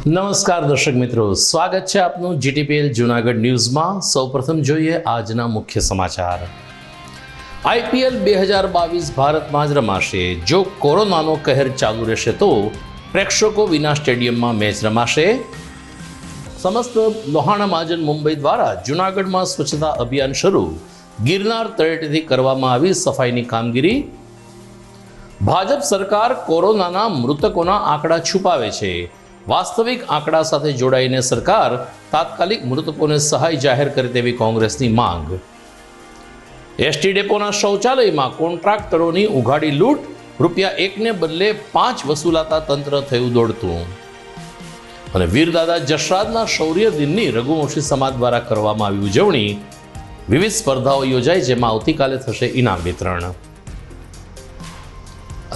નમસ્કાર દર્શક મિત્રો, સ્વાગત છે આપનું જીટીપીએલ જૂનાગઢ ન્યૂઝમાં। સૌપ્રથમ જોઈએ આજના મુખ્ય સમાચાર। આઈપીએલ 2022 ભારતમાં જ રમાશે। જો કોરોનાનો કહેર ચાલુ રહેશે તો પ્રેક્ષકો વિના સ્ટેડિયમમાં મેચ રમાશે। સમસ્ત લોહાણા મહાજન મુંબઈ દ્વારા જૂનાગઢમાં સ્વચ્છતા અભિયાન શરૂ। ગિરનાર તળેટીથી કરવામાં આવી સફાઈની કામગીરી। ભાજપ સરકાર કોરોનાના મૃતકોના આંકડા છુપાવે છે। વાસ્તવિક આંકડા સાથે જોડાઈને સરકાર તાત્કાલિક મૃતકોને સહાય જાહેર કરે તેવી કોંગ્રેસની માંગ। એસટી ડેપોના શૌચાલયમાં કોન્ટ્રાક્ટરોની ઉઘાડી લૂંટ। ₹1ને બદલે 5 વસૂલાતા તંત્ર થયું દોડતું। અને વીરદાદા જશરાજના શૌર્ય દિનની રઘુવંશી સમાજ દ્વારા કરવામાં આવી ઉજવણી। વિવિધ સ્પર્ધાઓ યોજાઈ, જેમાં આવતીકાલે થશે ઇનામ વિતરણ।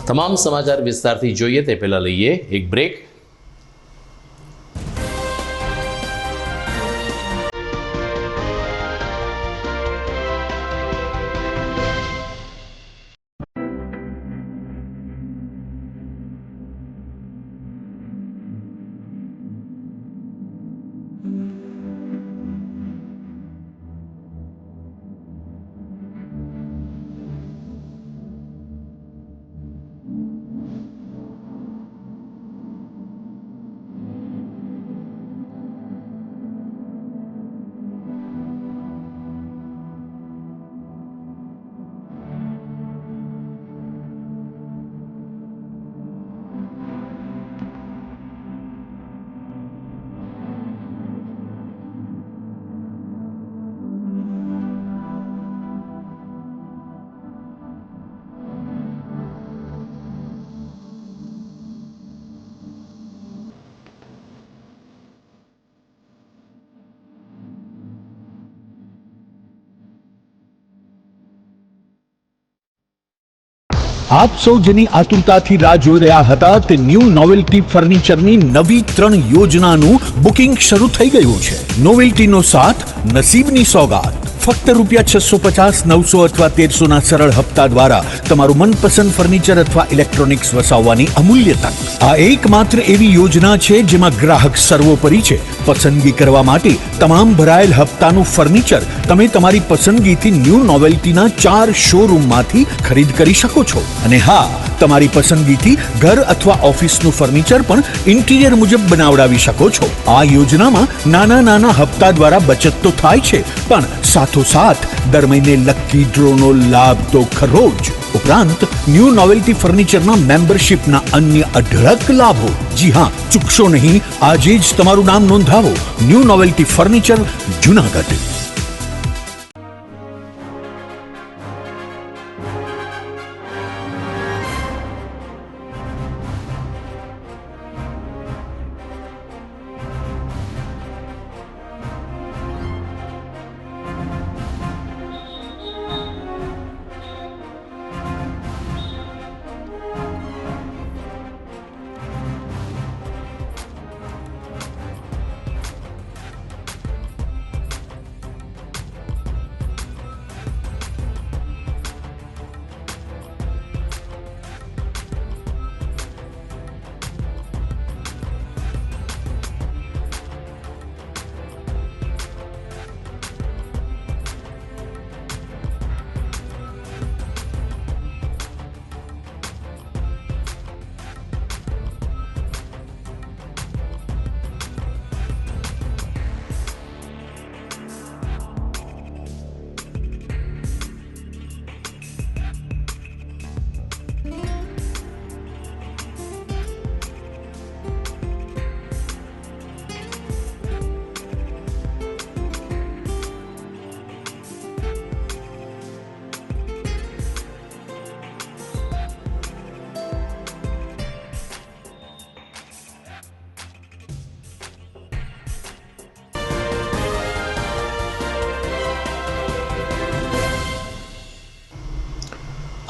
તમામ સમાચાર વિસ્તારથી જોઈએ તે પહેલા લઈએ એક બ્રેક। આપ સૌ જેની આતુરતાથી રાહ જોઈ રહ્યા હતા તે ન્યૂ નોવેલ્ટી ફર્નિચરની નવી 3 યોજનાનું બુકિંગ શરૂ થઈ ગયું છે। નોવેલ્ટીનો સાથ, નસીબની સોગાત। ફક્ત ₹650, 900 અથવા 1300 ના સરળ હપ્તા દ્વારા તમારું મનપસંદ ફર્નિચર અથવા ઇલેક્ટ્રોનિક્સ વસાવવાની અમૂલ્ય તક। આ એકમાત્ર એવી યોજના છે જેમાં ગ્રાહક સર્વોપરી છે। પસંદગી કરવા માટે તમામ ભરાયેલ હપ્તાનું ફર્નિચર તમે તમારી પસંદગીથી ન્યૂ નોવેલ્ટીના 4 શોરૂમમાંથી ખરીદ કરી શકો છો। અને હા, તમારી પસંદગીથી ઘર અથવા ઓફિસનું ફર્નિચર પણ ઇન્ટિરિયર મુજબ બનાવડાવી શકો છો। આ યોજનામાં નાના નાના હપ્તા દ્વારા બચત તો થાય છે, પણ સાથોસાથ દર મહિને લકી ડ્રોનો લાભ તો ખરો જ। ઉપરાંત ન્યૂ નોવેલ્ટી ફર્નિચરના મેમ્બરશિપના અન્ય અઢળક લાભો। જી હા, ચૂકશો નહીં, આજે જ તમારું નામ નોંધાવો। New novelty furniture, Junagadh.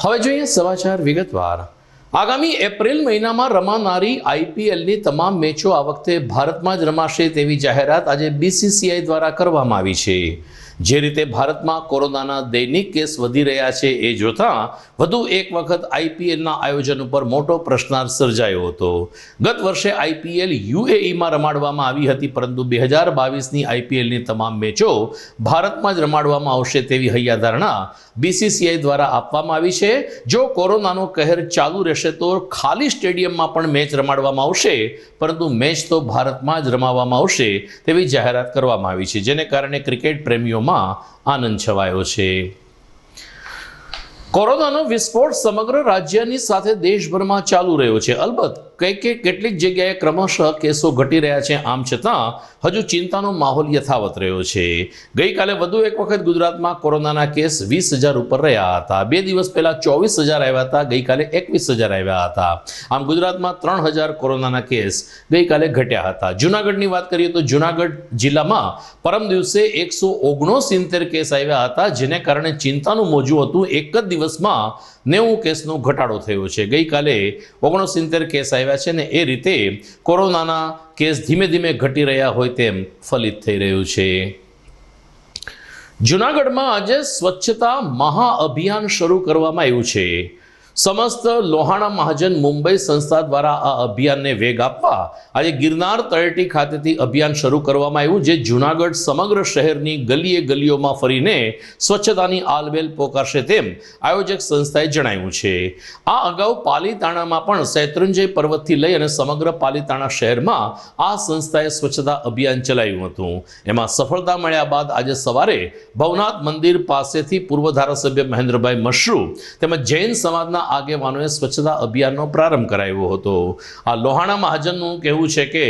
હવે જોઈએ સમાચાર વિગતવાર। આગામી એપ્રિલ મહિનામાં રમાનારી આઈપીએલની તમામ મેચો આ વખતે ભારતમાં જ રમાશે તેવી જાહેરાત આજે બીસીસીઆઈ દ્વારા કરવામાં આવી છે। જે રીતે ભારતમાં કોરોનાના દૈનિક કેસ વધી રહ્યા છે એ જોતાં વધુ એક વખત આઈપીએલના આયોજન ઉપર મોટો પ્રશ્નાર્થ સર્જાયો હતો. ગત વર્ષે આઈપીએલ યુએઈમાં રમાડવામાં આવી હતી, પરંતુ 2022ની આઈપીએલની તમામ મેચો ભારતમાં જ રમાડવામાં આવશે તેવી હૈયાધારણા બીસીસીઆઈ દ્વારા આપવામાં આવી છે. જો કોરોનાનો કહેર ચાલુ રહેશે તો ખાલી સ્ટેડિયમમાં પણ મેચ રમાડવામાં આવશે, પરંતુ મેચ તો ભારતમાં જ રમાડવામાં આવશે તેવી જાહેરાત કરવામાં આવી છે, જેને કારણે ક્રિકેટ પ્રેમીઓમાં આનંદ છવાયો છે. કોરોનાનો વિસ્ફોટ સમગ્ર રાજ્યની સાથે દેશભરમાં ચાલુ રહ્યો છે. અલબત્ત કેટલીક જગ્યાએ ક્રમશઃ કેસો ઘટી રહ્યા છે, આમ છતાં હજુ ચિંતાનો માહોલ યથાવત રહ્યો છે. ગઈકાલે વધુ એક વખત ગુજરાતમાં કોરોનાના કેસ 20,000 ઉપર રહ્યા હતા. 2 દિવસ પહેલા 24,000 આવ્યા હતા, ગઈકાલે 21,000 આવ્યા હતા. આમ ગુજરાતમાં 3,000 કોરોનાના કેસ ગઈકાલે ઘટ્યા હતા. જૂનાગઢની વાત કરીએ તો જૂનાગઢ જિલ્લામાં પરમ દિવસે 169 કેસ આવ્યા હતા, જેને કારણે ચિંતાનું મોજું હતું. એક જ દિવસમાં 90 કેસનો ઘટાડો થયો છે. ગઈકાલે 69 કેસ આવ્યા છે ને એ રીતે કોરોનાના કેસ ધીમે ધીમે ઘટી રહ્યા હોય તેમ ફલિત થઈ રહ્યું છે. જૂનાગઢમાં આજે સ્વચ્છતા મહાઅભિયાન શરૂ કરવામાં આવ્યું છે. સમસ્ત લોહાણા મહાજન મુંબઈ સંસ્થા દ્વારા આ અભિયાનને વેગ આપવા આજે ગિરનાર તળેટી ખાતેથી અભિયાન શરૂ કરવામાં આવ્યું, જે જૂનાગઢ સમગ્ર શહેરની ગલીએ ગલીઓમાં ફરીને સ્વચ્છતાની આલબેલ પોકારશે તેમ આયોજક સંસ્થાએ જણાવ્યું છે. આ અગાઉ પાલીતાણામાં પણ શૈત્રુંજય પર્વતથી લઈ અને સમગ્ર પાલીતાણા શહેરમાં આ સંસ્થાએ સ્વચ્છતા અભિયાન ચલાવ્યું હતું. એમાં સફળતા મળ્યા બાદ આજે સવારે ભવનાથ મંદિર પાસેથી પૂર્વ ધારાસભ્ય મહેન્દ્રભાઈ મશરૂ તેમજ જૈન સમાજના આગેવાનોએ સ્વચ્છતા અભિયાનનો પ્રારંભ કરાવ્યો હતો. આ લોહાણા મહાજનનું કહેવું છે કે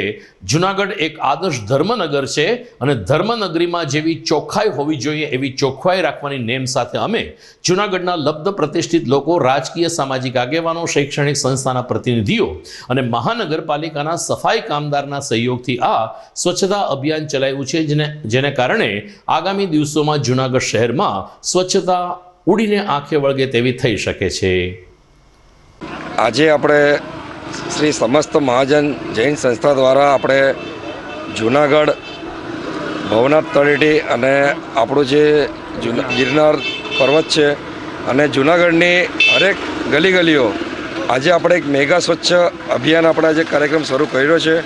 જૂનાગઢ એક આદર્શ ધર્મનગર છે અને ધર્મનગરીમાં જેવી ચોખ્ખાઈ હોવી જોઈએ એવી ચોખ્ખાઈ રાખવાની નેમ સાથે અમે જૂનાગઢના લબ્ધ પ્રતિષ્ઠિત લોકો, રાજકીય સામાજિક આગેવાનો, શૈક્ષણિક સંસ્થાના પ્રતિનિધિઓ અને મહાનગરપાલિકાના સફાઈ કામદારના સહયોગથી આ સ્વચ્છતા અભિયાન ચલાવ્યું છે, જેને કારણે આગામી દિવસોમાં જૂનાગઢ શહેરમાં સ્વચ્છતા ઉડીને આંખે વળગે તેવી થઈ શકે છે. આજે આપણે શ્રી સમસ્ત મહાજન જૈન સંસ્થા દ્વારા આપણે જૂનાગઢ ભવનાથ તળેટી અને આપણું જે ગિરનાર પર્વત છે અને જૂનાગઢની હરેક ગલીઓ આજે આપણે એક મેગા સ્વચ્છ અભિયાન આપણે આજે કાર્યક્રમ શરૂ કર્યો છે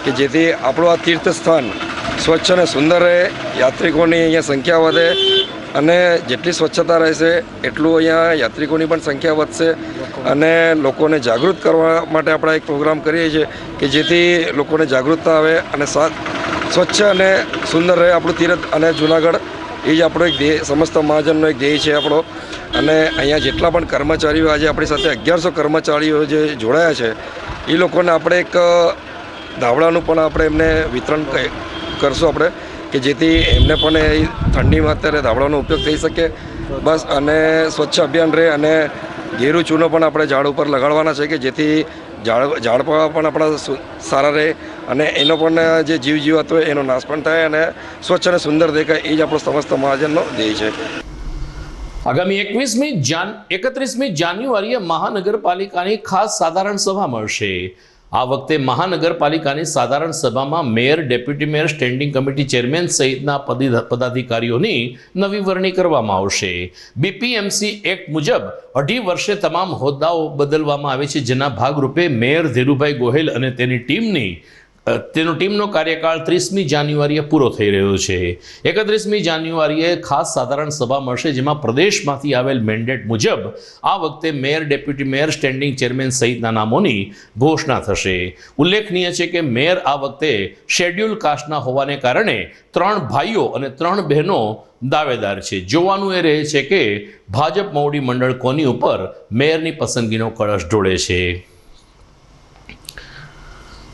કે જેથી આપણું આ તીર્થ સ્થાન સ્વચ્છ અને સુંદર રહે, યાત્રિકોની અહીંયા સંખ્યા વધે અને જેટલી સ્વચ્છતા રહેશે એટલું અહીંયા યાત્રિકોની પણ સંખ્યા વધશે અને લોકોને જાગૃત કરવા માટે આપણે એક પ્રોગ્રામ કરીએ છીએ કે જેથી લોકોને જાગૃતતા આવે અને સ્વચ્છ અને સુંદર રહે આપણું તીર્થ અને જૂનાગઢ. એ જ આપણો એક ધ્યેય, સમસ્ત મહાજનનો એક ધ્યેય છે આપણો. અને અહીંયા જેટલા પણ કર્મચારીઓ આજે આપણી સાથે 1100 કર્મચારીઓ જે જોડાયા છે એ લોકોને આપણે એક ધાબળાનું પણ આપણે એમને વિતરણ કરશું આપણે કે જેથી એમને પણ ઠંડીમાં અત્યારે ધાબળાનો ઉપયોગ થઈ શકે. બસ અને સ્વચ્છ અભિયાન રહે અને ઘેરું ચૂનો પણ આપણે ઝાડ ઉપર લગાડવાના છે કે જેથી ઝાડપાળા પણ આપણા સારા રહે અને એનો પણ જે જીવતો હોય એનો નાશ પણ થાય અને સ્વચ્છ અને સુંદર દેખાય. એ જ આપણો સમસ્ત મહાજનનો ધ્યેય છે. આગામી 31મી જાન્યુઆરીએ મહાનગરપાલિકાની ખાસ સાધારણ સભા મળશે. આ વખતે મહાનગરપાલિકાની સાધારણ સભામાં mayor, deputy mayor, standing committee chairman સહિતના પદાધિકારીઓની નવી વરણી કરવામાં આવશે. બીપીએમસી એક્ટ મુજબ 2.5 વર્ષે તમામ હોદ્દાઓ બદલવામાં આવે છે, જેના ભાગરૂપે મેયર ધીરુભાઈ ગોહેલ અને તેની ટીમનો કાર્યકાળ 30મી જાન્યુઆરીએ પૂરો થઈ રહ્યો છે. 31મી જાન્યુઆરીએ ખાસ સાધારણ સભા મળશે, જેમાં પ્રદેશમાંથી આવેલ મેન્ડેટ મુજબ આ વખતે mayor, deputy mayor, standing chairman સહિતના નામોની ઘોષણા થશે. ઉલ્લેખનીય છે કે મેયર આ વખતે શેડ્યુલ કાસ્ટના હોવાને કારણે 3 ભાઈઓ અને 3 બહેનો દાવેદાર છે. જોવાનું એ રહે છે કે ભાજપ મોવડી મંડળ કોની ઉપર મેયરની પસંદગીનો કળશ ઢોળે છે.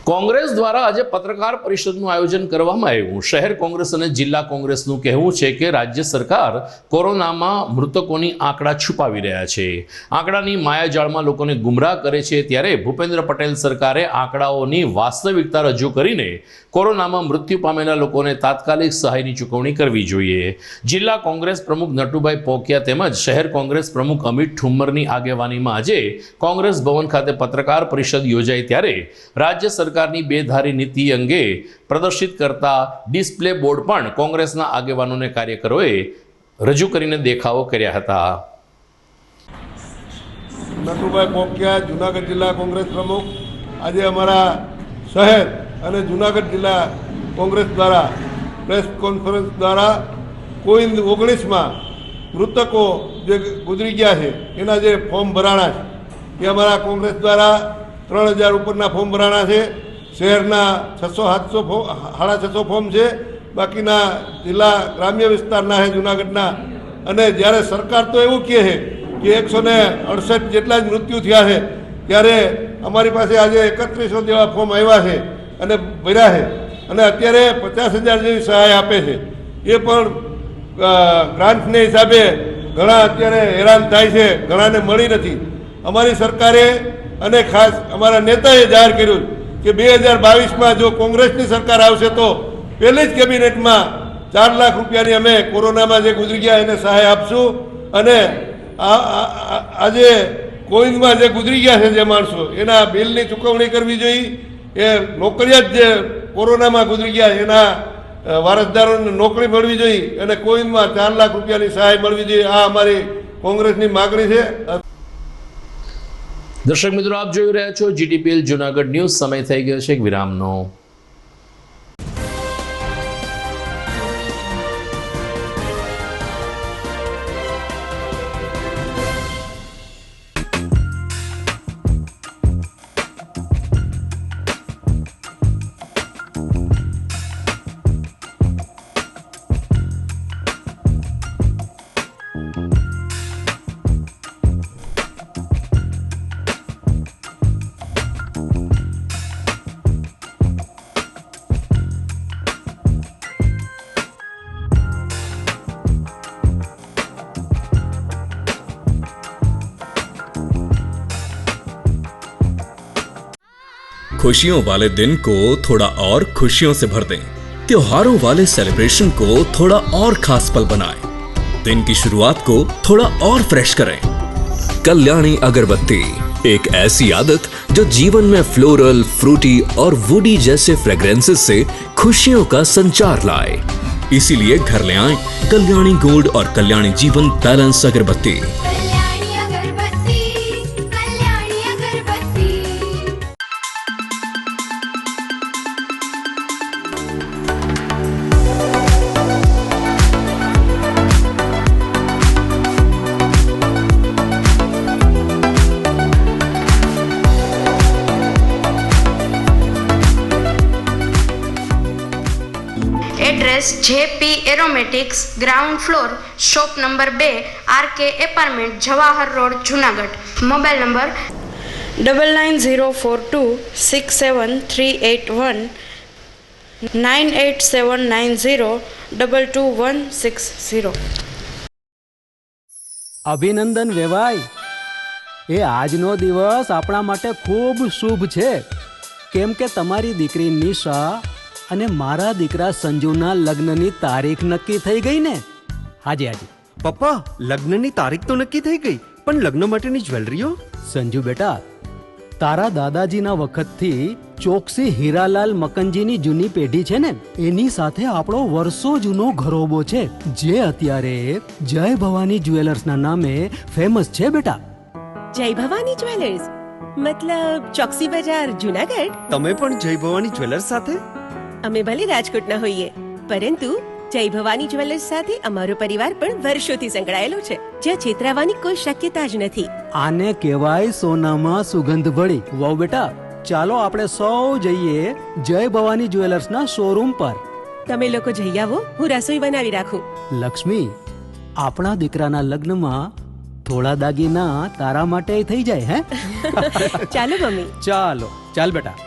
કોંગ્રેસ દ્વારા આજે પત્રકાર પરિષદનું આયોજન કરવામાં આવ્યું. શહેર કોંગ્રેસ અને જિલ્લા કોંગ્રેસનું કહેવું છે કે રાજ્ય સરકાર કોરોનામાં મૃતકોની આંકડા છુપાવી રહ્યા છે, આંકડાની માયાજાળમાં લોકોને ગુમરાહ કરે છે. ત્યારે ભૂપેન્દ્ર પટેલ સરકારે આંકડાઓની વાસ્તવિકતા રજૂ કરીને કોરોનામાં મૃત્યુ પામેલા લોકોને તાત્કાલિક સહાયની ચૂકવણી કરવી જોઈએ. જિલ્લા કોંગ્રેસ પ્રમુખ નટુભાઈ પોકિયા તેમજ શહેર કોંગ્રેસ પ્રમુખ અમિત ઠુમ્મરની આગેવાનીમાં આજે કોંગ્રેસ ભવન ખાતે પત્રકાર પરિષદ યોજાઈ ત્યારે રાજ્ય સરકાર સરકારની બેધારી નીતિ અંગે પ્રદર્શિત કરતા ડિસ્પ્લે બોર્ડ પણ કોંગ્રેસના આગેવાનોને કાર્યકરોએ રજૂ કરીને દેખાવો કર્યા હતા. નટુભાઈ પોપકિયા, જુનાગઢ જિલ્લા કોંગ્રેસ પ્રમુખ, આજે અમારા શહેર અને જુનાગઢ જિલ્લા કોંગ્રેસ દ્વારા પ્રેસ કોન્ફરન્સ દ્વારા કોઈ 19માં મૃતકો જે ગુજરી ગયા છે એના જે ફોર્મ ભરાણા છે એ અમારા કોંગ્રેસ દ્વારા 3000 ઉપરના ફોર્મ ભરાણા છે. શહેરના 600-700 ફોર્મ છે, બાકીના જિલ્લા ગ્રામ્ય વિસ્તારના છે જુનાગઢના. અને જ્યારે સરકાર તો એવું કહે છે કે 168 જેટલા જ મૃત્યુ થયા છે, ત્યારે અમારી પાસે આજે 3100 જેવા ફોર્મ આવ્યા છે અને ભર્યા છે. અને અત્યારે 50,000 જેવી સહાય આપે છે. એ પણ ગ્રાન્ટને હિસાબે ઘણા અત્યારે હેરાન થાય છે, ઘણાને મળી નથી. અમારી સરકારે અને ખાસ અમારા નેતાએ જાહેર કર્યું કે 2022માં જો કોંગ્રેસની સરકાર આવશે તો પહેલી જ કેબિનેટમાં 4 લાખ રૂપિયાની અમે કોરોનામાં જે ગુજરી ગયા એને સહાય આપશું. અને આજે કોવિડમાં જે ગુજરી ગયા છે જે માણસો, એના બિલની ચૂકવણી કરવી જોઈએ. એ નોકરિયાત જે કોરોનામાં ગુજરી ગયા એના વારસદારોને નોકરી મળવી જોઈએ અને કોવિડમાં 4 લાખ રૂપિયાની સહાય મળવી જોઈએ. આ અમારી કોંગ્રેસની માગણી છે. દર્શક મિત્રો, આપ જોઈ રહ્યા છો GTPL જુનાગઢ ન્યૂઝ. સમય થઈ ગયો છે એક વિરામનો. खुशियों वाले दिन को थोड़ा और खुशियों से भर दें। त्योहारों वाले सेलिब्रेशन को थोड़ा और खास पल बनाएं। दिन की शुरुआत को थोड़ा और फ्रेश करें। कल्याणी अगरबत्ती, एक ऐसी आदत जो जीवन में फ्लोरल, फ्रूटी और वुडी जैसे फ्रेग्रेंसेस से खुशियों का संचार लाए। इसीलिए घर ले आएं कल्याणी गोल्ड और कल्याणी जीवन बैलेंस अगरबत्ती। Address JP aromatics, ground floor, shop number 2, RK apartment, Jawahar road, Junagadh. Mobile number 9904267381 9879022160। અભિનંદન વેવાઈ, એ આજનો દિવસ આપણા માટે ખૂબ શુભ છે, કેમ કે તમારી દીકરી નિશા અને મારા દીકરા સંજુના લગ્નની તારીખ નક્કી થઈ ગઈ ને. હાજી હાજી પપ્પા, લગ્નની તારીખ તો નક્કી થઈ ગઈ, પણ લગ્ન માટેની જ્વેલરીઓ? સંજુ બેટા, તારા દાદાજીના વખતથી ચોકસી હીરાલાલ મકનજીની જૂની પેઢી છે ને, એની સાથે આપણો વર્ષો જૂનો ઘરોબો છે, જે અત્યારે જય ભવાની જ્વેલર્સના નામે ફેમસ છે બેટા. જય ભવાની જ્વેલર્સ મતલબ ચોકસી બજાર, જુનાગઢ? તમે પણ જય ભવાની જ્વેલર્સ સાથે? અમે ભલે રાજકોટના હોઈએ, પરંતુ જય ભવાની જ્વેલર્સ સાથે અમારો પરિવાર પણ વર્ષોથી સંકળાયેલો છે, જ્યાં છેતરાવાની કોઈ શક્યતા જ નથી. આને કહેવાય સોનામાં સુગંધ ભળી. વાવ બેટા, ચાલો આપણે સૌ જઈએ જય ભવાની જ્વેલર્સના શોરૂમ પર. તમે લોકો જઈ આવો, હું રસોઈ બનાવી રાખું. લક્ષ્મી, આપણા દીકરાના લગ્નમાં થોડા દાગીના તારા માટે થઈ જાય. હે ચાલો મમ્મી. ચાલો ચાલ બેટા.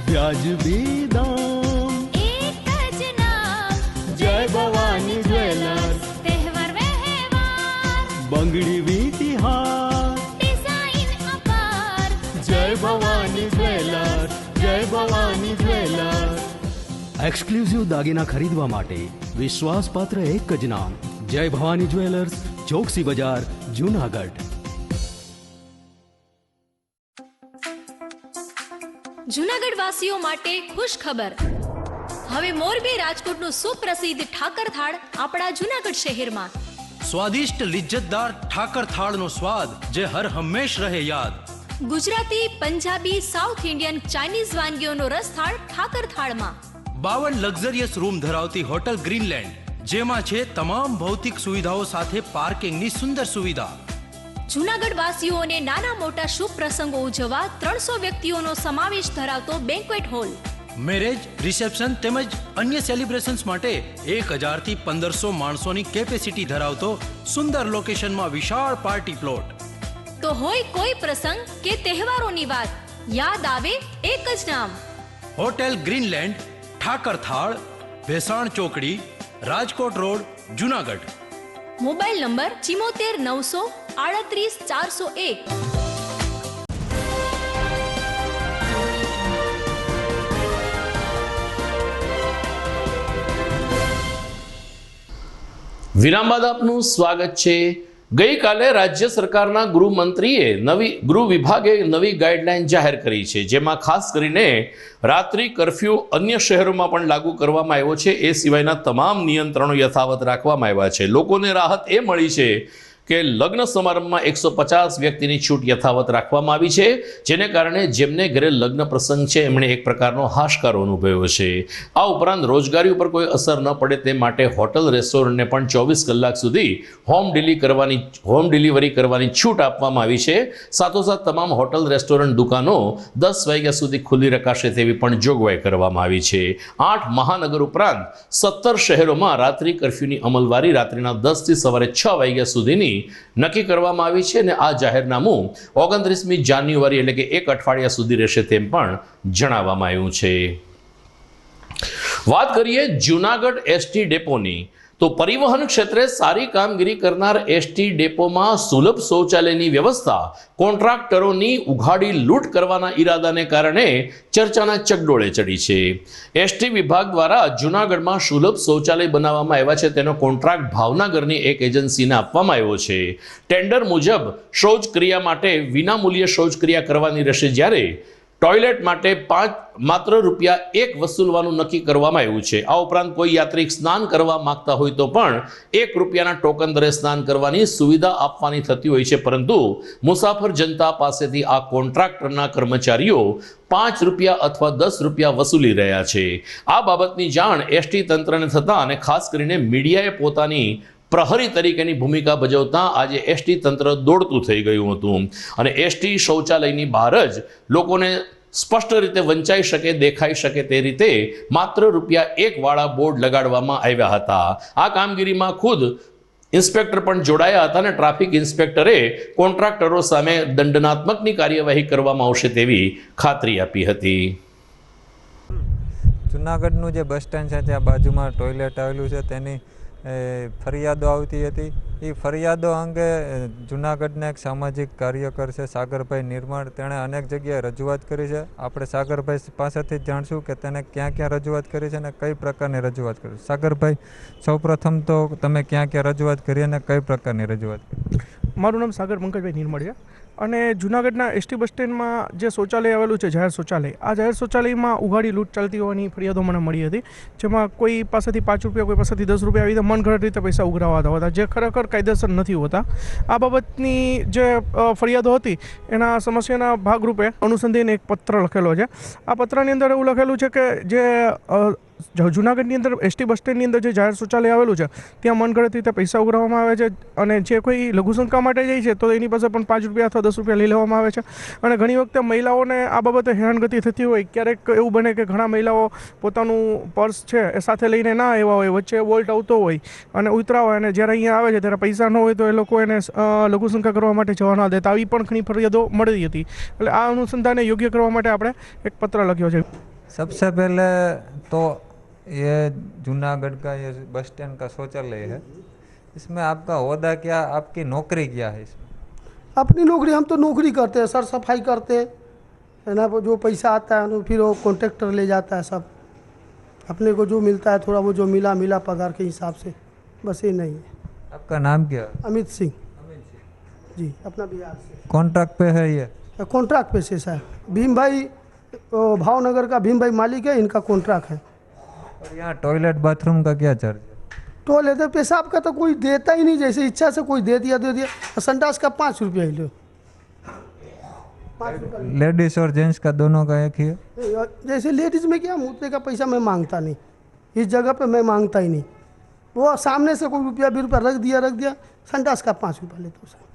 વ્યાજબી દામ, એક જ નામ, જય ભવાની જ્વેલર્સ. તહેવાર વ્યવહાર, બંગડી વીટી હાર, ડિઝાઇન અપાર, જય ભવાની જ્વેલર્સ, જય ભવાની જ્વેલર્સ. એક્સક્લુઝિવ દાગીના ખરીદવા માટે વિશ્વાસપાત્ર એક જ નામ, જય ભવાની જ્વેલર્સ, ચોકસી બજાર, જુનાગઢ. જૂનાગઢ વાસીઓ માટે ખુશ ખબર. હવે મોરબી રાજકોટનું સુપ્રસિદ્ધ ઠાકર થાળ આપણા જૂનાગઢ શહેરમાં. સ્વાદિષ્ટ લિજ્જતદાર ઠાકર થાળનો સ્વાદ જે હર હંમેશ રહે યાદ. Gujarati, Punjabi, South Indian, Chinese વાનગીઓનો રસથાળ ઠાકર થાળમાં. 52 લક્ઝરિયસ રૂમ ધરાવતી હોટલ ગ્રીનલેન્ડ, જેમાં છે તમામ ભૌતિક સુવિધાઓ સાથે પાર્કિંગની સુંદર સુવિધા. જૂનાગઢ વાસીઓને નાના મોટા શુભ પ્રસંગો ઉજવવા 300 વ્યક્તિઓનો સમાવેશ ધરાવતો બેન્ક્વેટ હોલ. મેરેજ, રિસેપ્શન તેમજ અન્ય સેલિબ્રેશન્સ માટે 1000 થી 1500 માણસોની કેપેસિટી ધરાવતો સુંદર લોકેશનમાં વિશાળ પાર્ટી પ્લોટ. તો હોય કોઈ પ્રસંગ કે તહેવારોની વાત, યાદ આવે એક જ નામ, હોટેલ ગ્રીનલેન્ડ, ઠાકર થાળ, ભેસાણ ચોકડી, Rajkot road, Junagadh. Mobile number 74 900 38 401. વિરામ બાદ આપનું સ્વાગત છે. ગઈકાલે રાજ્ય સરકારના ગૃહમંત્રીએ ગૃહ વિભાગે નવી ગાઈડલાઈન જાહેર કરી છે, જેમાં ખાસ કરીને રાત્રિ કર્ફ્યુ અન્ય શહેરોમાં પણ લાગુ કરવામાં આવ્યો છે. એ સિવાયના તમામ નિયંત્રણો યથાવત રાખવામાં આવ્યા છે. લોકોને રાહત એ મળી છે કે લગ્ન સમારંભમાં 150 વ્યક્તિની છૂટ યથાવત રાખવામાં આવી છે, જેને કારણે જેમને ઘરે લગ્ન પ્રસંગ છે એમણે એક પ્રકારનો હાશકારો અનુભવ્યો છે. આ ઉપરાંત રોજગારી ઉપર કોઈ અસર ન પડે તે માટે હોટલ રેસ્ટોરન્ટને પણ 24 કલાક સુધી હોમ ડિલિવરી કરવાની છૂટ આપવામાં આવી છે. સાથોસાથ તમામ હોટલ રેસ્ટોરન્ટ દુકાનો 10 વાગ્યા સુધી ખુલ્લી રખાશે તેવી પણ જોગવાઈ કરવામાં આવી છે. 8 મહાનગર ઉપરાંત 17 શહેરોમાં રાત્રિ કર્ફ્યુની અમલવારી રાત્રિના 10 થી સવારે 6 વાગ્યા સુધીની નક્કી કરવામાં આવી છે અને આ જાહેરનામું 29મી જાન્યુઆરી એટલે કે એક અઠવાડિયા સુધી રહેશે તેમ પણ જણાવવામાં આવ્યું છે. વાત કરીએ જૂનાગઢ એસટી ડેપોની, તો પરિવહન ક્ષેત્રે સારી કામગીરી કરનાર એસટી ડેપોમાં સુલભ શૌચાલયની વ્યવસ્થા કોન્ટ્રાક્ટરોની ઉઘાડી લૂંટ કરવાના ઈરાદાને કારણે ચર્ચાના ચકડોળે ચડી છે. એસટી વિભાગ દ્વારા જૂનાગઢમાં સુલભ શૌચાલય બનાવવામાં આવ્યા છે, તેનો કોન્ટ્રાક્ટ ભાવનગરની એક એજન્સીને આપવામાં આવ્યો છે. ટેન્ડર મુજબ શૌચક્રિયા માટે વિનામૂલ્યે શૌચક્રિયા કરવાની રહેશે, જ્યારે ટોયલેટ માટે માત્ર ₹1 વસૂલવાનું નક્કી કરવામાં આવ્યું છે. આ ઉપરાંત કોઈ યાત્રિક સ્નાન કરવા માંગતા હોય તો પણ ₹1ના ટોકન દરે સ્નાન કરવાની સુવિધા આપવાની થતી હોય છે, પરંતુ મુસાફર જનતા પાસેથી આ કોન્ટ્રાક્ટરના કર્મચારીઓ ₹5 અથવા ₹10 વસૂલી રહ્યા છે. આ બાબતની જાણ એસટી તંત્રને થતાં અને ખાસ કરીને મીડિયાએ પોતાની પ્રહરી તરીકેની ભૂમિકા ભજવતા આજે એસટી તંત્ર દોડતું થઈ ગયું હતું અને એસટી શૌચાલયની બહાર જ લોકોને સ્પષ્ટ રીતે વંચાઈ શકે, દેખાઈ શકે તે રીતે માત્ર ₹1 વાળા બોર્ડ લગાડવામાં આવ્યા હતા. આ કામગીરીમાં ખુદ ઇન્સ્પેક્ટર પણ જોડાયા હતા અને ટ્રાફિક ઇન્સ્પેક્ટરે કોન્ટ્રાક્ટરો સામે દંડનાત્મકની કાર્યવાહી કરવામાં આવશે તેવી ખાતરી આપી હતી. જુનાગઢનું જે બસ સ્ટેન્ડ છે ત્યાં બાજુમાં ટોયલેટ આવેલું છે, તેની ફરિયાદો આવતી હતી. એ ફરિયાદો અંગે જુનાગઢના એક સામાજિક કાર્યકર છે સાગરભાઈ નિર્મળ, તેણે અનેક જગ્યાએ રજૂઆત કરી છે. આપણે સાગરભાઈ પાસેથી જ જાણશું કે તેને ક્યાં ક્યાં રજૂઆત કરી છે અને કઈ પ્રકારની રજૂઆત કરી. સાગરભાઈ, સૌપ્રથમ તો તમે ક્યાં ક્યાં રજૂઆત કરી અને કઈ પ્રકારની રજૂઆત કરી? મારું નામ સાગર પંકજભાઈ નિર્મળ છે અને જૂનાગઢના એસટી બસ સ્ટેન્ડમાં જે શૌચાલય આવેલું છે, જાહેર શૌચાલય, આ જાહેર શૌચાલયમાં ઉઘાડી લૂંટ ચાલતી હોવાની ફરિયાદો મને મળી હતી, જેમાં કોઈ પાસેથી ₹5, કોઈ પાસેથી ₹10 આવી રીતે મનગઢ રીતે પૈસા ઉઘરાવાતા હતા, જે ખરેખર કાયદેસર નથી હોતા. આ બાબતની જે ફરિયાદો હતી એના સમસ્યાના ભાગરૂપે અનુસંધાને એક પત્ર લખેલો છે. આ પત્રની અંદર એવું લખેલું છે કે જે જૂનાગઢની અંદર એસટી બસ સ્ટેન્ડની અંદર જે જાહેર શૌચાલય આવેલું છે ત્યાં મનગઢ રીતે પૈસા ઉઘરાવવામાં આવે છે અને જે કોઈ લઘુશંકા માટે જાય છે તો એની પાસે પણ ₹5 અથવા ₹10 લઈ લેવામાં આવે છે. અને ઘણી વખતે મહિલાઓને આ બાબતે હેરાનગતિ થતી હોય. ક્યારેક એવું બને કે ઘણા મહિલાઓ પોતાનું પર્સ છે એ સાથે લઈને ના આવ્યા હોય, વચ્ચે વોલ્ટ આવતો હોય અને ઉતરા હોય અને જ્યારે અહીંયા આવે છે ત્યારે પૈસા ન હોય તો એ લોકો એને લઘુશંકા કરવા માટે જવા ના દેતા. આવી પણ ઘણી ફરિયાદો મળી હતી. એટલે આ અનુસંધાને યોગ્ય કરવા માટે આપણે એક પત્ર લખ્યો છે. सबसे पहले तो ये जूनागढ़ का ये बस स्टैंड का शौचालय है, इसमें आपका ओहदा क्या, आपकी नौकरी क्या है इसमें? अपनी नौकरी, हम तो नौकरी करते हैं, सर सफाई करते हैं, है ना. जो पैसा आता है फिर वो कॉन्ट्रैक्टर ले जाता है सब. अपने को जो मिलता है थोड़ा वो जो मिला पगार के हिसाब से, बस ये नहीं है। आपका नाम क्या है? अमित सिंह जी, अपना बिहार से। कॉन्ट्रैक्ट पे है ये? कॉन्ट्रैक्ट पे से सर, भीम भाई भावनगर का भीम भाई मालिक है, इनका कॉन्ट्रैक्ट है। और यहाँ टॉयलेट बाथरूम का क्या चार्ज है? टॉयलेट पेशाब का तो कोई देता ही नहीं, जैसे इच्छा से कोई दे दिया। संडास का 5 रुपया ही लो। लेडीज और जेंट्स का दोनों का एक ही है? जैसे लेडीज में क्या, मूतने का पैसा मैं मांगता नहीं, इस जगह पे मैं मांगता ही नहीं। वो सामने से कोई रुपया 20 रुपया रख दिया, संडास का 5 रुपया लेता हूँ।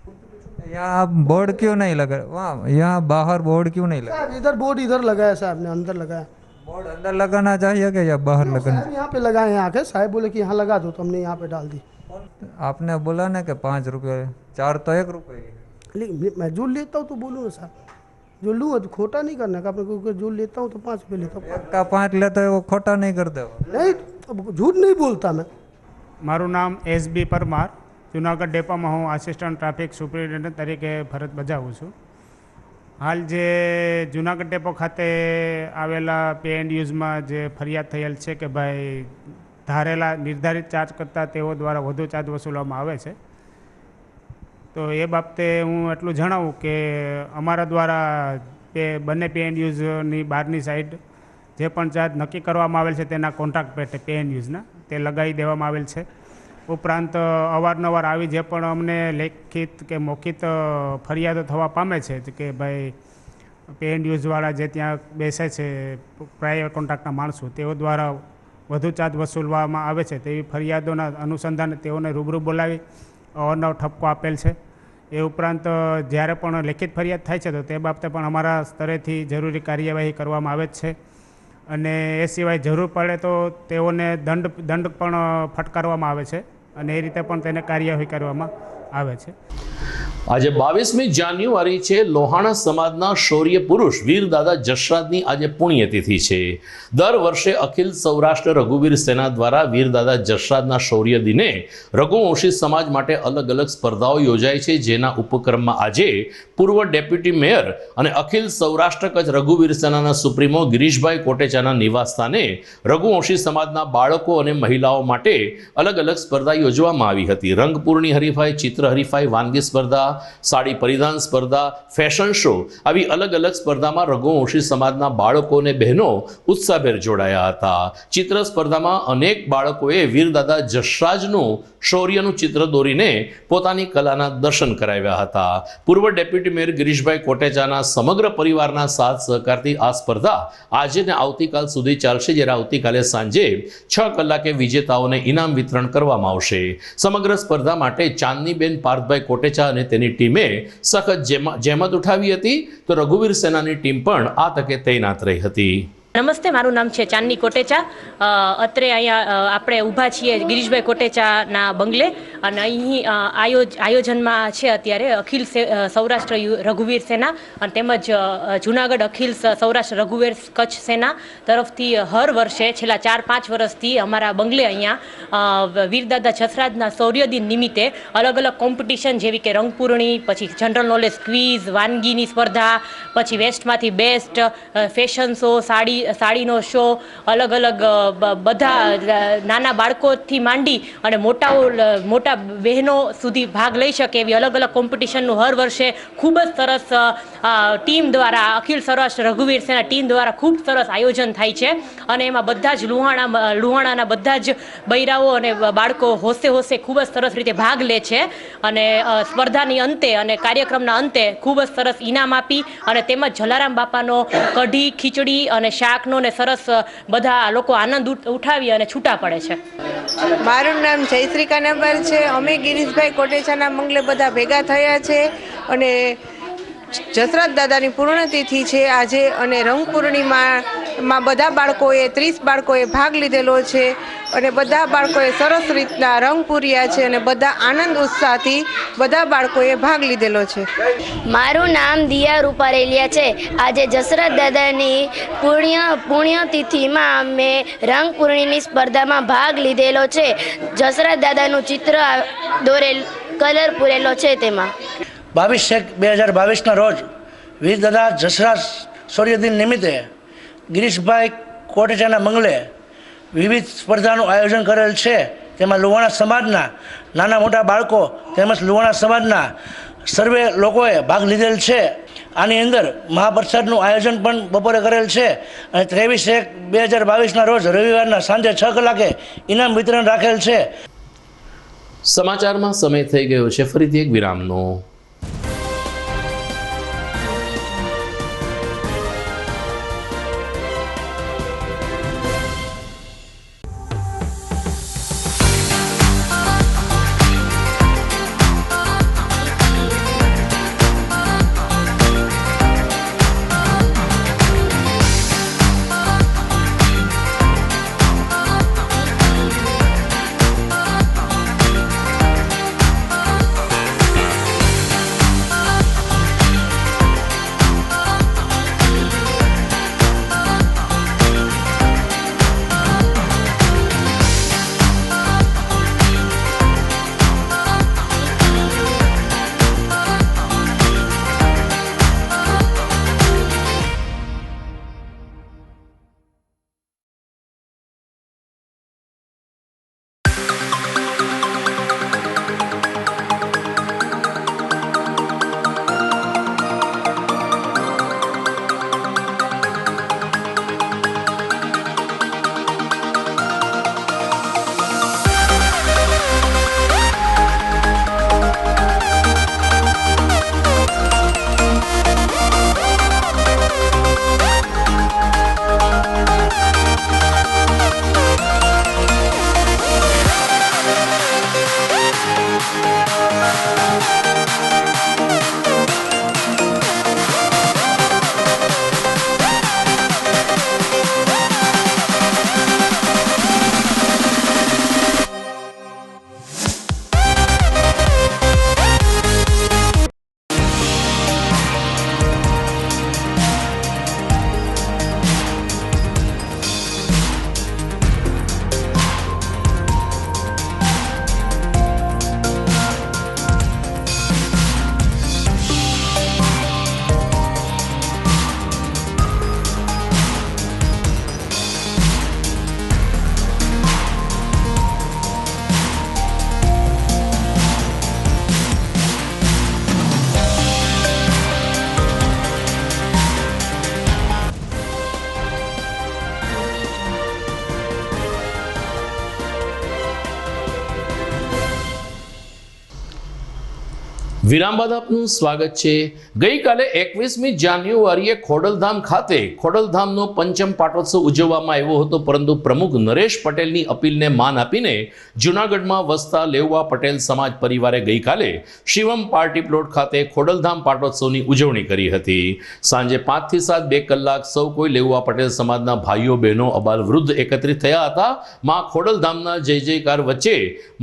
यहाँ आप बोर्ड क्यों नहीं लगा? वहाँ यहाँ बाहर बोर्ड क्यों नहीं लगा? इधर बोर्ड इधर लगाया साहब ने, अंदर लगाया। बोर्ड अंदर लगाना चाहिए क्या या बाहर लगाना? यहाँ पे लगाए हैं आके, साहब बोले कि यहाँ लगा दो, तो हमने यहाँ पे डाल दी। आपने बोला ना कि 5 रुपये, 4 तो 1 रुपये। लेकिन मैं जो लेता हूँ तो बोलूँ ना साहब, जो लूँ तो खोटा नहीं करना का, अपने जो लेता हूँ तो 5 रुपये लेता हूँ। 1 का 5 लेते हो, वो खोटा नहीं करते हो? नहीं, झूठ नहीं बोलता मैं। મારું નામ SB પરમાર, જુનાગઢ ડેપોમાં હું આસિસ્ટન્ટ ટ્રાફિક સુપરિન્ટેન્ડન્ટ તરીકે ફરજ બજાવું છું. હાલ જે જુનાગઢ ડેપો ખાતે આવેલા પે એન્ડ યુઝમાં જે ફરિયાદ થયેલ છે કે ભાઈ ધારેલા નિર્ધારિત ચાર્જ કરતાં તેઓ દ્વારા વધુ ચાર્જ વસૂલવામાં આવે છે, તો એ બાબતે હું એટલું જણાવું કે અમારા દ્વારા બંને પે એન્ડ યુઝની બહારની સાઈડ જે પણ ચાર્જ નક્કી કરવામાં આવેલ છે તેના કોન્ટ્રાક્ટ પેટે પે એન્ડ યુઝના તે લગાવી દેવામાં આવેલ છે. ઉપરાંત અવારનવાર આવી જે પણ અમને લેખિત કે મૌખિત ફરિયાદો થવા પામે છે કે ભાઈ પે એન્ડ યુઝવાળા જે ત્યાં બેસે છે પ્રાઇવેટ કોન્ટ્રાક્ટના માણસો, તેઓ દ્વારા વધુ ચાર્જ વસૂલવામાં આવે છે તેવી ફરિયાદોના અનુસંધાને તેઓને રૂબરૂ બોલાવી અવારનવાર ઠપકો આપેલ છે. એ ઉપરાંત જ્યારે પણ લેખિત ફરિયાદ થાય છે તો તે બાબતે પણ અમારા સ્તરેથી જરૂરી કાર્યવાહી કરવામાં આવે જ છે, અને એ સિવાય જરૂર પડે તો તેઓને દંડ પણ ફટકારવામાં આવે છે, અને એ રીતે પણ તેને કાર્યવાહી કરવામાં આવે છે. આજે 22મી જાન્યુઆરી છે. લોહાણા સમાજના શૌર્ય પુરુષ વીર દાદા જસરાજની આજે પુણ્યતિથિ છે. દર વર્ષે અખિલ સૌરાષ્ટ્ર રઘુવીર સેના દ્વારા વીર દાદા જસરાજના શૌર્ય દિને રઘુવંશી સમાજ માટે અલગ અલગ સ્પર્ધાઓ યોજાય છે, જેના ઉપક્રમમાં આજે પૂર્વ ડેપ્યુટી મેયર અને અખિલ સૌરાષ્ટ્ર કચ્છ રઘુવીર સેનાના સુપ્રીમો ગિરીશભાઈ કોટેચાના નિવાસસ્થાને રઘુવંશી સમાજના બાળકો અને મહિલાઓ માટે અલગ અલગ સ્પર્ધા યોજવામાં આવી હતી. રંગપૂર્ણી હરીફાઈ, ચિત્ર હરીફાઈ, વાનગી સ્પર્ધા, સાડી પરિધાન સ્પર્ધા, ફેશન શો, આવી અલગ અલગ સ્પર્ધામાં રઘુવંશી સમાજના બાળકો અને બહેનો ઉત્સાહભેર જોડાયા હતા. ચિત્ર સ્પર્ધામાં અનેક બાળકોએ વીર દાદા જસરાજનું શૌર્યનું ચિત્ર દોરીને પોતાની કલાના દર્શન કરાવ્યા હતા. પૂર્વ ડેપ્યુટી મેયર ગિરીશભાઈ કોટેચાના સમગ્ર પરિવારના સાથ સહકારથી આ સ્પર્ધા આજે ને આવતીકાલ સુધી ચાલશે, જ્યારે આવતીકાલે સાંજે 6 કલાકે વિજેતાઓને ઇનામ વિતરણ કરવામાં આવશે. સમગ્ર સ્પર્ધા માટે ચાંદનીબેન પાર્થભાઈ કોટેચા અને તેની ટીમે સખત જહેમત ઉઠાવી હતી, તો રઘુવીર સેનાની ટીમ પણ આ તકે તૈનાત રહી હતી. નમસ્તે, મારું નામ છે ચાંદની કોટેચા. અત્રે અહીંયા આપણે ઊભા છીએ ગિરીશભાઈ કોટેચાના બંગલે, અને અહીં આયોજનમાં છે અત્યારે અખિલ સૌરાષ્ટ્ર રઘુવીર સેના અને તેમજ જુનાગઢ અખિલ સૌરાષ્ટ્ર રઘુવીર કચ્છ સેના તરફથી હર વર્ષે છેલ્લા 4-5 વર્ષથી અમારા બંગલે અહીંયા વીરદાદા જસરાજના શૌર્ય દિન નિમિત્તે અલગ અલગ કોમ્પિટિશન જેવી કે રંગપૂર્ણી, પછી જનરલ નોલેજ ક્વિઝ, વાનગીની સ્પર્ધા, પછી વેસ્ટમાંથી બેસ્ટ, ફેશન શો, સાડીનો શો, અલગ અલગ બધા નાના બાળકોથી માંડી અને મોટા બહેનો સુધી ભાગ લઈ શકે એવી અલગ અલગ કોમ્પિટિશનનું હર વર્ષે ખૂબ જ સરસ ટીમ દ્વારા, અખિલ સૌરાષ્ટ્ર રઘુવીર સેના ટીમ દ્વારા ખૂબ સરસ આયોજન થાય છે, અને એમાં બધા જ લુહાણાના બધા જ બૈરાઓ અને બાળકો હોશે ખૂબ જ સરસ રીતે ભાગ લે છે, અને સ્પર્ધાની અંતે અને કાર્યક્રમના અંતે ખૂબ જ સરસ ઇનામ આપી અને તેમજ જલારામ બાપાનો કઢી, ખીચડી અને શાકનો ને સરસ બધા લોકો આનંદ ઉઠાવી અને છૂટા પડે છે. મારું નામ જયશ્રી કાનાબાર છે. અમે ગિરીશભાઈ કોટેચાના મંગલે બધા ભેગા થયા છે, અને જસરાજ દાદાની પૂર્ણતિથિ છે આજે, અને રંગપૂર્ણિમામાં બધા બાળકોએ 30 બાળકોએ ભાગ લીધેલો છે, અને બધા બાળકોએ સરસ રીતના રંગ પૂર્યા છે, અને બધા આનંદ ઉત્સાહથી બધા બાળકોએ ભાગ લીધેલો છે. મારું નામ દિયા રૂપારેલિયા છે. આજે જસરાજ દાદાની પુણ્યતિથિમાં અમે રંગપૂર્ણીની સ્પર્ધામાં ભાગ લીધેલો છે. જસરાજ દાદાનું ચિત્ર દોરેલ, કલર પૂરેલો છે. તેમાં 22/1/2022ના રોજ વીર દાદા જસરાજ શૌર્ય દિન નિમિત્તે ગિરીશભાઈ કોટેચાના મંગલે વિવિધ સ્પર્ધાનું આયોજન કરેલ છે. તેમાં લુહાણા સમાજના નાના મોટા બાળકો તેમજ લુહાણા સમાજના સર્વે લોકોએ ભાગ લીધેલ છે. આની અંદર મહાપ્રસાદનું આયોજન પણ બપોરે કરેલ છે અને 23/1/2022ના રોજ રવિવારના સાંજે 6 કલાકે ઇનામ વિતરણ રાખેલ છે. સમાચારમાં સમય થઈ ગયો છે ફરીથી એક વિરામનો. વિરામ બાદ આપનું સ્વાગત છે. ગઈકાલે 21મી જાન્યુઆરીએ ખોડલધામ ખાતે ખોડલધામનો પંચમ પાટોત્સવ ઉજવવામાં આવ્યો હતો, પરંતુ પ્રમુખ નરેશ પટેલની અપીલને માન આપીને જૂનાગઢમાં વસતા લેઉવા પટેલ સમાજ પરિવારે ગઈકાલે શિવમ પાર્ટી પ્લોટ ખાતે ખોડલધામ પાટોત્સવની ઉજવણી કરી હતી. સાંજે 5 થી 7 2 કલાક સૌ કોઈ લેઉવા પટેલ સમાજના ભાઈઓ બહેનો અબાલ વૃદ્ધ એકત્રિત થયા હતા. માં ખોડલધામના જય જયકાર વચ્ચે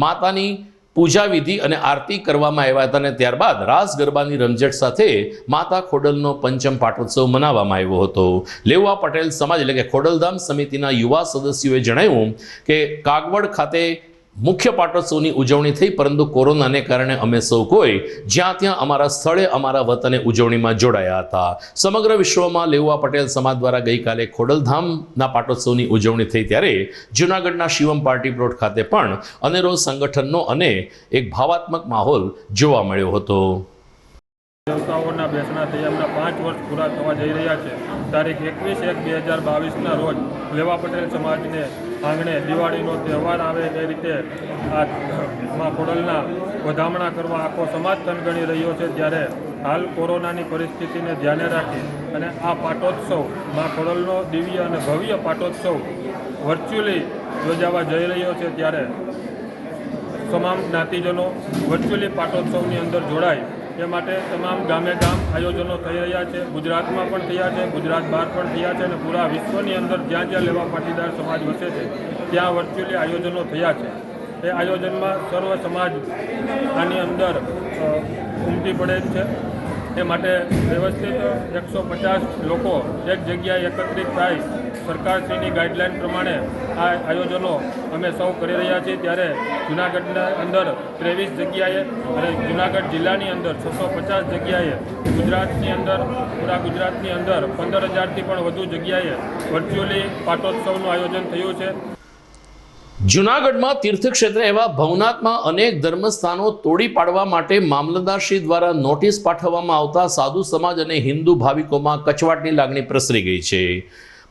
માતાની પૂજા વિધિ અને આરતી કરવામાં આવ્યા હતા અને ત્યારબાદ રાસ ગરબાની રમઝટ સાથે માતા ખોડલનો પંચમ પાટોત્સવ મનાવવામાં આવ્યો હતો. લેઉવા પટેલ સમાજ એટલે કે ખોડલધામ સમિતિના યુવા સદસ્યોએ જણાવ્યું કે કાગવડ ખાતે મુખ્ય પાટોત્સવની ઉજવણી થઈ, પરંતુ કોરોનાને કારણે અમે સૌ કોઈ જ્યાં ત્યાં અમારા સ્થળે અમારા વતને ઉજવણીમાં જોડાયા હતા. સમગ્ર વિશ્વમાં લેઉવા પટેલ સમાજ દ્વારા ગઈકાલે ખોડલધામના પાટોત્સવની ઉજવણી થઈ, ત્યારે જૂનાગઢના શિવમ પાર્ટી પ્લોટ ખાતે પણ અનેરો સંગઠનનો અને એક ભાવાત્મક માહોલ જોવા મળ્યો હતો. દેવતાઓના બેસણા તૈયારના 5 વર્ષ પૂરા થવા જઈ રહ્યા છે. તારીખ 21/1/2022ના રોજ લેવા પટેલ સમાજને આંગણે દિવાળીનો તહેવાર આવે એ રીતે આ માં ખોડલના વધામણા કરવા આખો સમાજ થનગણી રહ્યો છે. ત્યારે હાલ કોરોનાની પરિસ્થિતિને ધ્યાને રાખી અને આ પાટોત્સવ માં ખોડલનો દિવ્ય અને ભવ્ય પાટોત્સવ વર્ચ્યુઅલી યોજાવા જઈ રહ્યો છે. ત્યારે તમામ જ્ઞાતિજનો વર્ચ્યુઅલી પાટોત્સવની અંદર જોડાય એ માટે તમામ ગામે ગામ આયોજનો થઈ રહ્યા છે. ગુજરાતમાં પણ થયા છે, ગુજરાત બહાર પણ થયા છે અને પૂરા વિશ્વની અંદર જ્યાં જ્યાં લેવા પાટીદાર સમાજ વસે છે ત્યાં વર્ચ્યુઅલી આયોજનો થયા છે. એ આયોજનમાં સર્વ સમાજ આની અંદર ઉમટી પડે છે. એ માટે વ્યવસ્થિત 150 લોકો એક જગ્યાએ એકત્રિત થાય સરકારશ્રીની ગાઈડલાઇન પ્રમાણે આ આયોજનો અમે સૌ કરી રહ્યા છીએ. ત્યારે જૂનાગઢના અંદર 23 જગ્યાએ અને જૂનાગઢ જિલ્લાની અંદર 650 જગ્યાએ, ગુજરાતની અંદર પૂરા ગુજરાતની અંદર 15,000થી પણ વધુ જગ્યાએ વર્ચ્યુઅલી પાટોત્સવનું આયોજન થયું છે. જૂનાગઢમાં તીર્થક્ષેત્ર એવા ભવનાથમાં અનેક ધર્મસ્થાનો તોડી પાડવા માટે મામલતદારશ્રી દ્વારા નોટિસ પાઠવવામાં આવતા સાધુ સમાજ અને હિન્દુ ભાવિકોમાં કચવાટની લાગણી પ્રસરી ગઈ છે.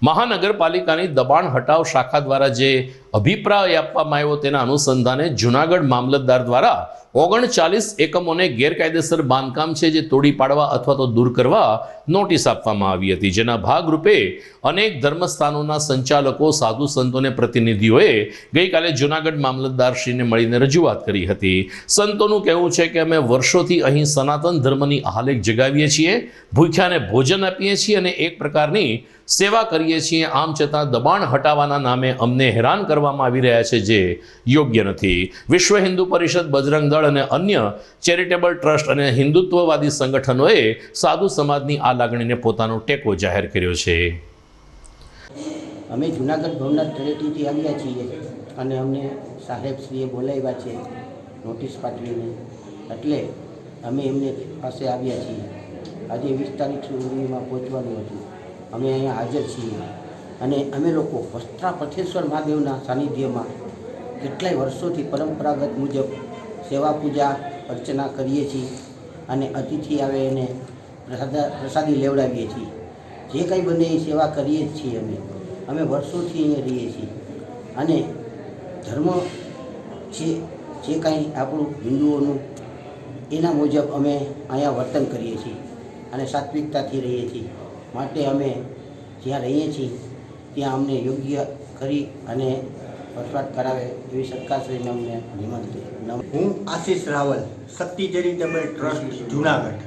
મહાનગરપાલિકાની દબાણ હટાવ શાખા દ્વારા જે અભિપ્રાય આપવામાં આવ્યો તેના અનુસંધાને જૂનાગઢ મામલતદાર દ્વારા 39 એકમોને ગેરકાયદેસર બાંધકામ છે જે તોડી પાડવા અથવા તો દૂર કરવા નોટિસ આપવામાં આવી હતી, જેના ભાગરૂપે અનેક ધર્મસ્થાનોના સંચાલકો, સાધુ સંતોને પ્રતિનિધિઓએ ગઈકાલે જૂનાગઢ મામલતદારશ્રીને મળીને રજૂઆત કરી હતી. સંતોનું કહેવું છે કે અમે વર્ષોથી અહીં સનાતન ધર્મની આલેખ જગાવીએ છીએ, ભૂખ્યાને ભોજન આપીએ છીએ અને એક પ્રકારની સેવા કરીએ છીએ. આમ છતાં દબાણ હટાવવાના નામે અમને હેરાન કરવામાં આવી રહ્યા છે, જે યોગ્ય નથી. વિશ્વ હિન્દુ પરિષદ, બજરંગ દળ અને અન્ય ચેરિટેબલ ટ્રસ્ટ અને હિન્દુત્વવાદી સંગઠનોએ સાધુ સમાજની આ લાગણીને પોતાનો ટેકો જાહેર કર્યો છે. અમે જૂનાગઢ ભવનાથ તળેટીથી આવ્યા છીએ અને અમને સાહેબશ્રીએ બોલાવ્યા છે નોટિસ પાઠવીને, એટલે અમે એમને પાસે આવ્યા છીએ. આજે 20 તારીખ સુધીમાં પહોંચવાનું હતું. અમે અહીંયા હાજર છીએ અને અમે લોકો વસ્ત્રા પથેશ્વર મહાદેવના સાનિધ્યમાં કેટલાય વર્ષોથી પરંપરાગત મુજબ સેવા પૂજા અર્ચના કરીએ છીએ અને અતિથિ આવે એને પ્રસાદી લેવડાવીએ છીએ. જે કંઈ બને એ સેવા કરીએ જ છીએ. અમે વર્ષોથી અહીંયા રહીએ છીએ અને ધર્મ છે જે કાંઈ આપણું હિન્દુઓનું એના મુજબ અમે અહીંયા વર્તન કરીએ છીએ અને સાત્વિકતાથી રહીએ છીએ. માટે અમે જ્યાં રહીએ છીએ ત્યાં અમને યોગ્ય કરી અને વસવાટ કરાવે એવી સરકારશ્રીને અમને વિનંતી. હું આશીષ રાવલ, શક્તિ ચેરિટેબલ ટ્રસ્ટ જૂનાગઢ.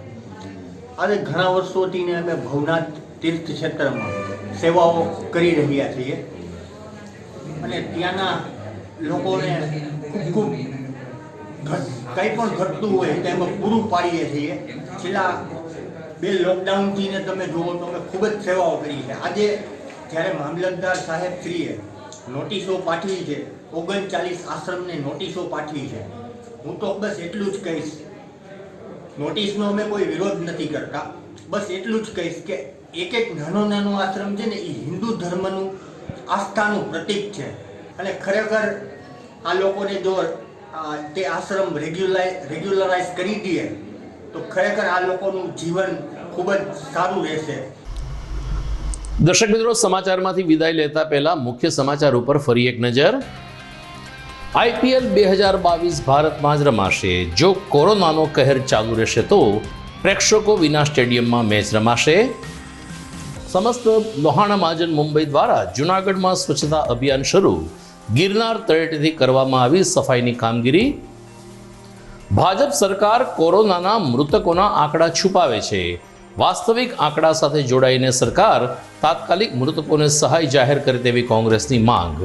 આજે ઘણા વર્ષોથી અમે ભવનાથ તીર્થ ક્ષેત્રમાં સેવાઓ કરી રહ્યા છીએ અને ત્યાંના લોકોને ખૂબ કંઈ પણ ઘટતું હોય તો એમાં પૂરું પાડીએ છીએ. છેલ્લા 2 લોકડાઉનથી ને તમે જુઓ તો અમે ખૂબ જ સેવાઓ કરી છે. આજે જ્યારે મામલતદાર સાહેબશ્રીએ નોટિસો પાઠવી છે, 39 આશ્રમને નોટિસો પાઠવી છે, હું તો બસ એટલું જ કહીશ, નોટિસનો અમે કોઈ વિરોધ નથી કરતા, બસ એટલું જ કહીશ કે એક નાનો આશ્રમ છે ને એ હિન્દુ ધર્મનું આસ્થાનું પ્રતીક છે અને ખરેખર આ લોકોને જો તે આશ્રમ રેગ્યુલરાઇઝ કરી દે તો ખરેખર આ લોકોનું જીવન ખૂબ જ સારું રહેશે. દર્શક મિત્રો, સમાચારમાંથી વિદાય લેતા પહેલા મુખ્ય સમાચાર ઉપર ફરી એક નજર. IPL 2022 ભારતમાં જ રમાશે. જો કોરોનાનો કહેર ચાલુ રહેશે તો પ્રેક્ષકો વિના સ્ટેડિયમમાં મેચ રમાશે. સમસ્ત લોહાણા મહાજન મુંબઈ દ્વારા જૂનાગઢમાં સ્વચ્છતા અભિયાન શરૂ. ગિરનાર તળેટીથી કરવામાં આવી સફાઈની કામગીરી. ભાજપ સરકાર કોરોનાના મૃતકોના આંકડા છુપાવે છે. વાસ્તવિક આંકડા સાથે જોડાઈને સરકાર તાત્કાલિક મૃતકોને સહાય જાહેર કરે તેવી કોંગ્રેસની માંગ.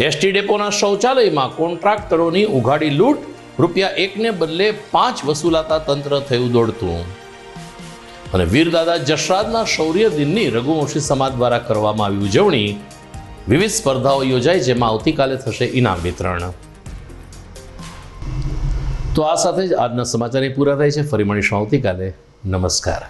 એસટી ડેપોના શૌચાલયમાં કોન્ટ્રાક્ટરોની ઉઘાડી લૂંટ. ₹1ને બદલે 5 વસૂલાતા તંત્ર થયું દોડતું. અને વીરદાદા જશરાજના શૌર્ય દિનની રઘુવંશી સમાજ દ્વારા કરવામાં આવી ઉજવણી. વિવિધ સ્પર્ધાઓ યોજાઈ, જેમાં આવતીકાલે થશે ઇનામ વિતરણ. તો આ સાથે જ આજના સમાચાર પૂરા થાય છે. ફરી મળીશું આવતીકાલે. નમસ્કાર.